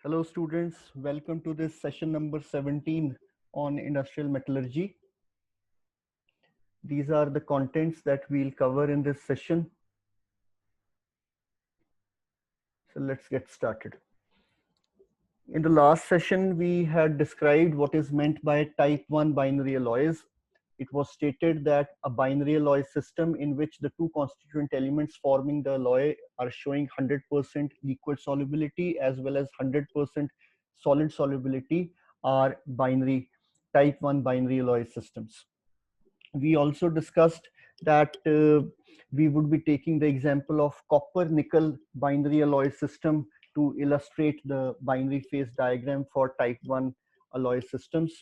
Hello students, welcome to this session number 17 on industrial metallurgy. These are the contents that we'll cover in this session. So let's get started. In the last session, we had described what is meant by type 1 binary alloys. It was stated that a binary alloy system in which the two constituent elements forming the alloy are showing 100% liquid solubility as well as 100% solid solubility are binary type 1 binary alloy systems. We also discussed that we would be taking the example of copper nickel binary alloy system to illustrate the binary phase diagram for type 1 alloy systems.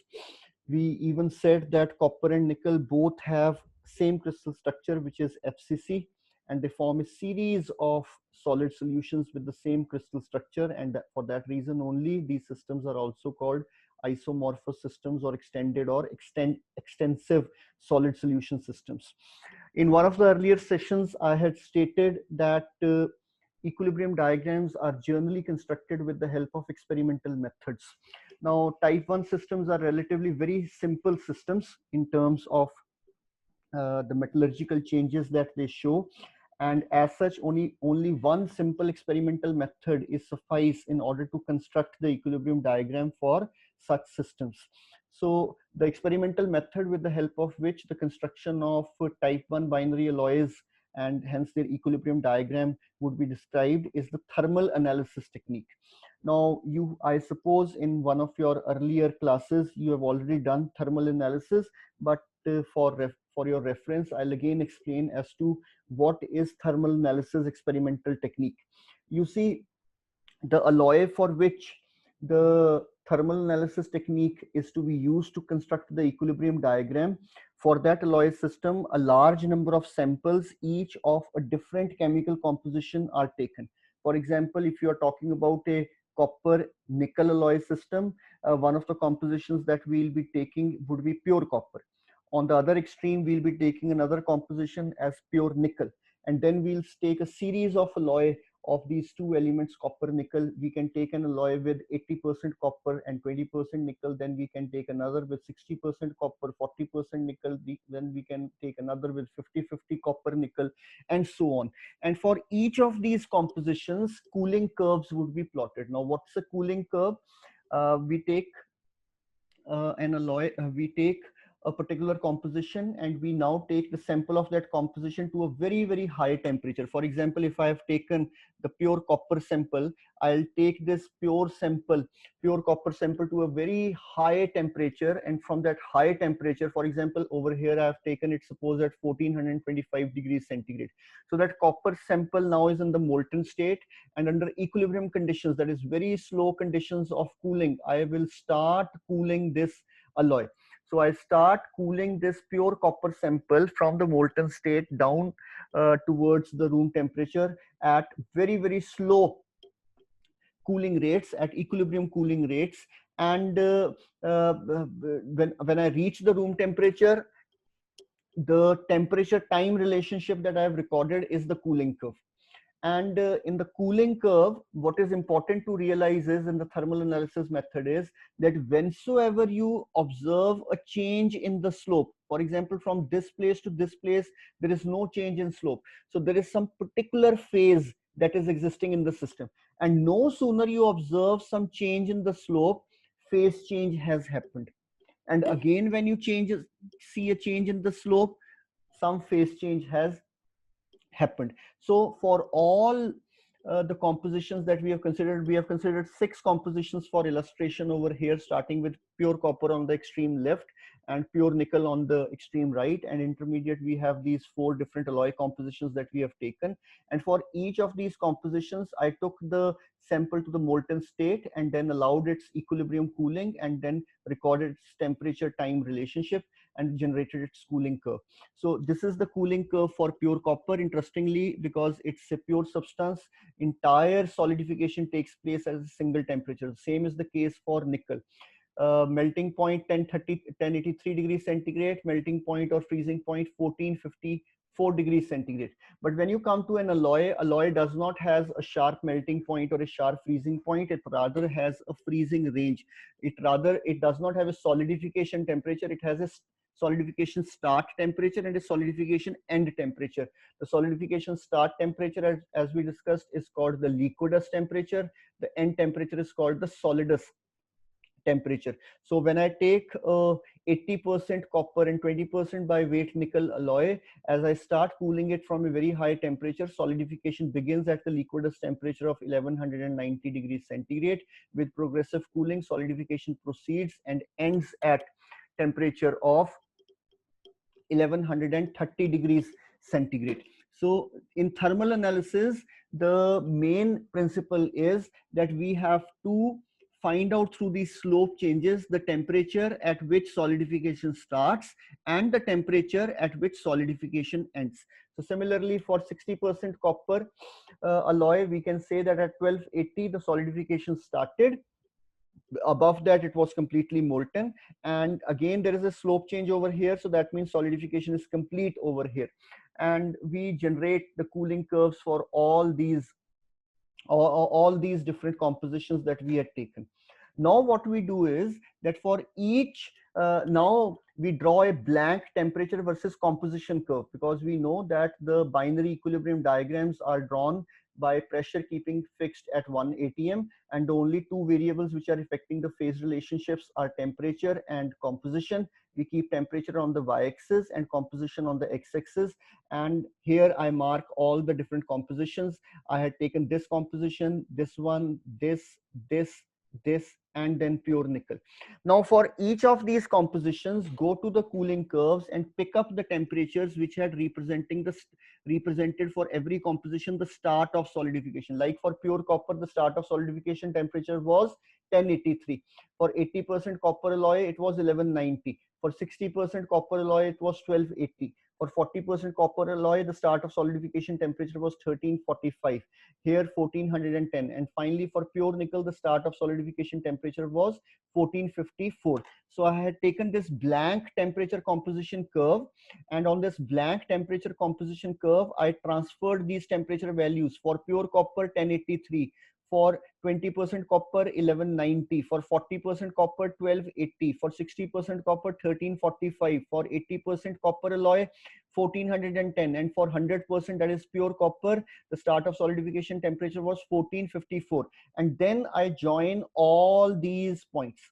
We even said that copper and nickel both have same crystal structure, which is FCC, and they form a series of solid solutions with the same crystal structure, and for that reason only these systems are also called isomorphous systems or extensive solid solution systems. In one of the earlier sessions, I had stated that equilibrium diagrams are generally constructed with the help of experimental methods. Now, type 1 systems are relatively very simple systems in terms of the metallurgical changes that they show, and as such only one simple experimental method is suffice in order to construct the equilibrium diagram for such systems. So the experimental method with the help of which the construction of type 1 binary alloys and hence their equilibrium diagram would be described is the thermal analysis technique. Now I suppose in one of your earlier classes you have already done thermal analysis, but for your reference, I'll again explain as to what is thermal analysis experimental technique. You see, the alloy for which the thermal analysis technique is to be used to construct the equilibrium diagram, for that alloy system, a large number of samples, each of a different chemical composition, are taken. For example, if you are talking about a copper nickel alloy system, one of the compositions that we'll be taking would be pure copper. On the other extreme, we'll be taking another composition as pure nickel, and then we'll take a series of alloy of these two elements, copper nickel. We can take an alloy with 80% copper and 20% nickel. Then we can take another with 60% copper, 40% nickel. Then we can take another with 50-50 copper nickel, and so on. And for each of these compositions, cooling curves would be plotted. Now, what's a cooling curve? We take an alloy, we take a particular composition and we now take the sample of that composition to a very high temperature. For example, if I have taken the pure copper sample, I'll take this pure copper sample to a very high temperature, and from that high temperature, for example, over here I have taken it, suppose at 1425 degrees centigrade. So that copper sample now is in the molten state, and under equilibrium conditions, that is very slow conditions of cooling, I will start cooling this alloy. So I start cooling this pure copper sample from the molten state down towards the room temperature at very slow cooling rates, at equilibrium cooling rates. And when I reach the room temperature, the temperature time relationship that I have recorded is the cooling curve. And in the cooling curve, what is important to realize is in the thermal analysis method is that whensoever you observe a change in the slope, for example, from this place to this place, there is no change in slope. So there is some particular phase that is existing in the system. And no sooner you observe some change in the slope, phase change has happened. And again, when you see a change in the slope, some phase change has happened. So for all the compositions that we have considered 6 compositions for illustration over here, starting with pure copper on the extreme left and pure nickel on the extreme right, and intermediate we have these 4 different alloy compositions that we have taken. And for each of these compositions, I took the sample to the molten state and then allowed its equilibrium cooling and then recorded its temperature time relationship and generated its cooling curve. So this is the cooling curve for pure copper. Interestingly, because it's a pure substance, entire solidification takes place at a single temperature. Same is the case for nickel. Melting point 1083 degrees centigrade, melting point or freezing point 1450 4 degrees centigrade. But when you come to an alloy does not has a sharp melting point or a sharp freezing point. It rather has a freezing range. It does not have a solidification temperature. It has a solidification start temperature and a solidification end temperature. The solidification start temperature, as we discussed, is called the liquidus temperature. The end temperature is called the solidus temperature. So when I take 80% copper and 20% by weight nickel alloy, as I start cooling it from a very high temperature, solidification begins at the liquidus temperature of 1190 degrees centigrade. With progressive cooling, solidification proceeds and ends at temperature of 1130 degrees centigrade. So in thermal analysis, the main principle is that we have to find out through these slope changes the temperature at which solidification starts and the temperature at which solidification ends. So similarly, for 60% copper alloy, we can say that at 1280 the solidification started. Above that it was completely molten, and again there is a slope change over here, so that means solidification is complete over here, and we generate the cooling curves for all these different compositions that we had taken. Now what we do is that for each now we draw a blank temperature versus composition curve, because we know that the binary equilibrium diagrams are drawn by pressure keeping fixed at 1 atm, and the only two variables which are affecting the phase relationships are temperature and composition. We keep temperature on the y-axis and composition on the x-axis, and here I mark all the different compositions. I had taken this composition, this one, this, and then pure nickel. Now for each of these compositions, go to the cooling curves and pick up the temperatures which had represented for every composition the start of solidification. Like for pure copper, the start of solidification temperature was 1083. For 80% copper alloy, it was 1190. For 60% copper alloy, it was 1280. For 40% copper alloy, the start of solidification temperature was 1345. Here 1410. And finally for pure nickel, the start of solidification temperature was 1454. So I had taken this blank temperature composition curve, and on this blank temperature composition curve, I transferred these temperature values. For pure copper 1083, for 20% copper 1190, for 40% copper 1280, for 60% copper 1345, for 80% copper alloy 1410, and for 100%, that is pure copper, the start of solidification temperature was 1454. And then I join all these points,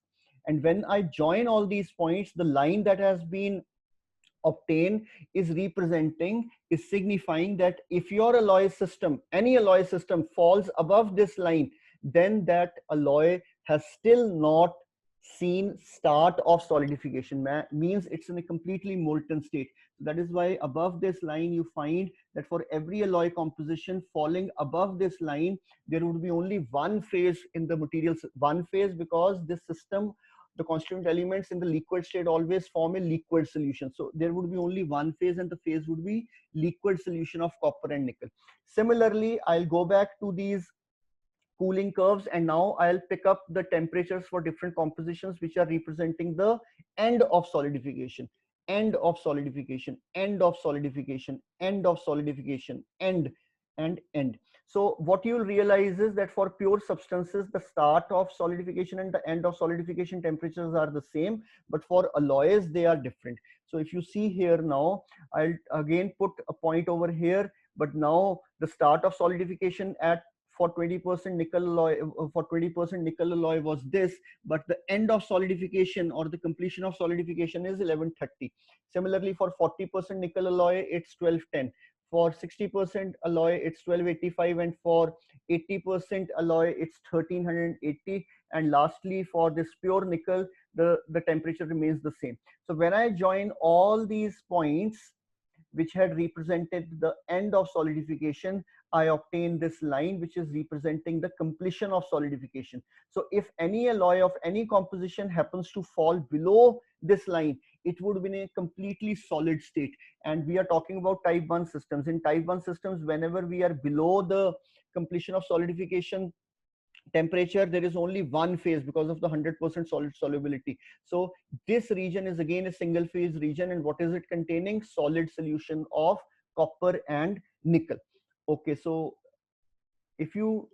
and when I join all these points, the line that has been obtained is signifying that if your alloy system, any alloy system, falls above this line, then that alloy has still not seen start of solidification, means it's in a completely molten state. That is why above this line you find that for every alloy composition falling above this line, there would be only one phase in the materials, one phase, because this system, the constituent elements in the liquid state always form a liquid solution. So there would be only one phase, and the phase would be liquid solution of copper and nickel. Similarly, I'll go back to these cooling curves, and now I'll pick up the temperatures for different compositions which are representing the end of solidification, end of solidification, end of solidification, end of solidification, end and end. So what you'll realize is that for pure substances, the start of solidification and the end of solidification temperatures are the same, but for alloys, they are different. So if you see here now, I'll again put a point over here, but now the start of solidification at for 20% nickel alloy, for 20% nickel alloy was this, but the end of solidification or the completion of solidification is 1130. Similarly, for 40% nickel alloy, it's 1210. For 60% alloy, it's 1285, and for 80% alloy, it's 1380. And lastly, for this pure nickel, the temperature remains the same. So when I join all these points which had represented the end of solidification, I obtain this line which is representing the completion of solidification. So if any alloy of any composition happens to fall below this line, it would be in a completely solid state. And we are talking about type 1 systems. In type 1 systems, whenever we are below the completion of solidification temperature, there is only one phase because of the 100% solid solubility. So this region is again a single phase region, and what is it containing? Solid solution of copper and nickel. Okay, so if you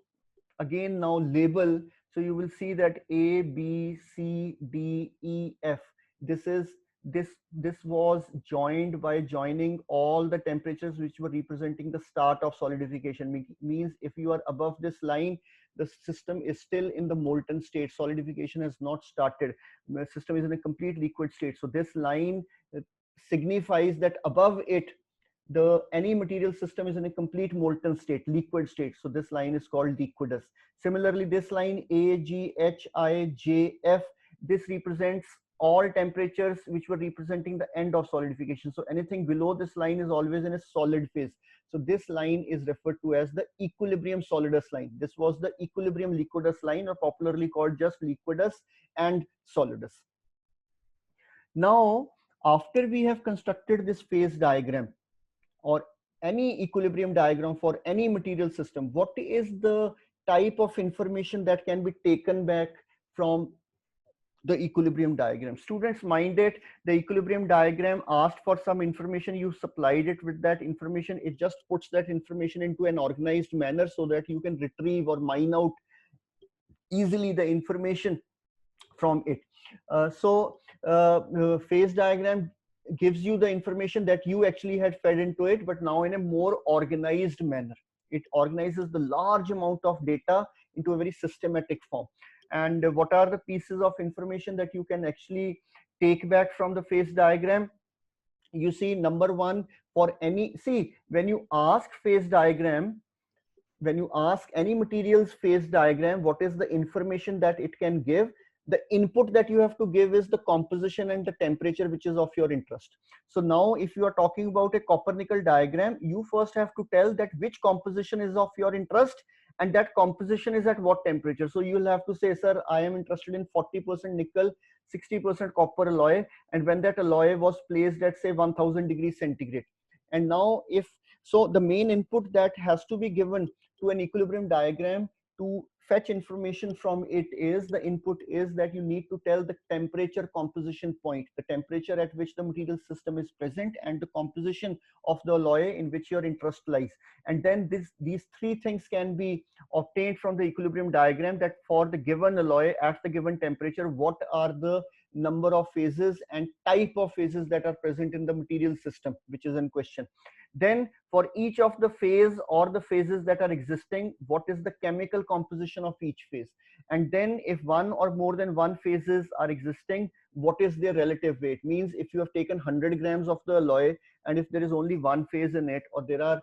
again now label, so you will see that A, B, C, D, E, F, this is this was joined by joining all the temperatures which were representing the start of solidification. Means if you are above this line, the system is still in the molten state, solidification has not started, the system is in a complete liquid state. So this line signifies that above it, the any material system is in a complete molten state, liquid state. So this line is called liquidus. Similarly, this line A, G, H, I, J, F, this represents all temperatures which were representing the end of solidification. So anything below this line is always in a solid phase. So this line is referred to as the equilibrium solidus line. This was the equilibrium liquidus line, or popularly called just liquidus and solidus. Now, after we have constructed this phase diagram, or any equilibrium diagram for any material system, what is the type of information that can be taken back from the equilibrium diagram? Students, mind it, the equilibrium diagram asked for some information, you supplied it with that information, it just puts that information into an organized manner so that you can retrieve or mine out easily the information from it. Phase diagram gives you the information that you actually had fed into it, but now in a more organized manner. It organizes the large amount of data into a very systematic form. And what are the pieces of information that you can actually take back from the phase diagram? You see, number one, for any, see, when you ask phase diagram, when you ask any materials phase diagram, what is the information that it can give? The input that you have to give is the composition and the temperature which is of your interest. So now if you are talking about a copper nickel diagram, you first have to tell that which composition is of your interest, and that composition is at what temperature. So you will have to say, sir, I am interested in 40% nickel, 60% copper alloy, and when that alloy was placed at say 1000 degrees centigrade. And now if so, the main input that has to be given to an equilibrium diagram to fetch information from it is, the input is that you need to tell the temperature composition point, the temperature at which the material system is present, and the composition of the alloy in which your interest lies. And then these three things can be obtained from the equilibrium diagram, that for the given alloy at the given temperature, what are the number of phases and type of phases that are present in the material system which is in question. Then for each of the phase or the phases that are existing, what is the chemical composition of each phase? And then if one or more than one phases are existing, what is their relative weight? Means if you have taken 100 grams of the alloy, and if there is only one phase in it, or there are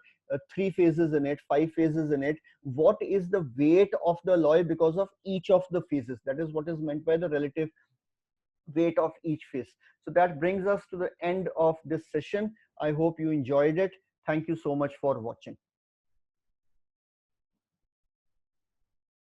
3 phases in it, 5 phases in it, what is the weight of the alloy because of each of the phases? That is what is meant by the relative weight of each phase. So that brings us to the end of this session. I hope you enjoyed it. Thank you so much for watching.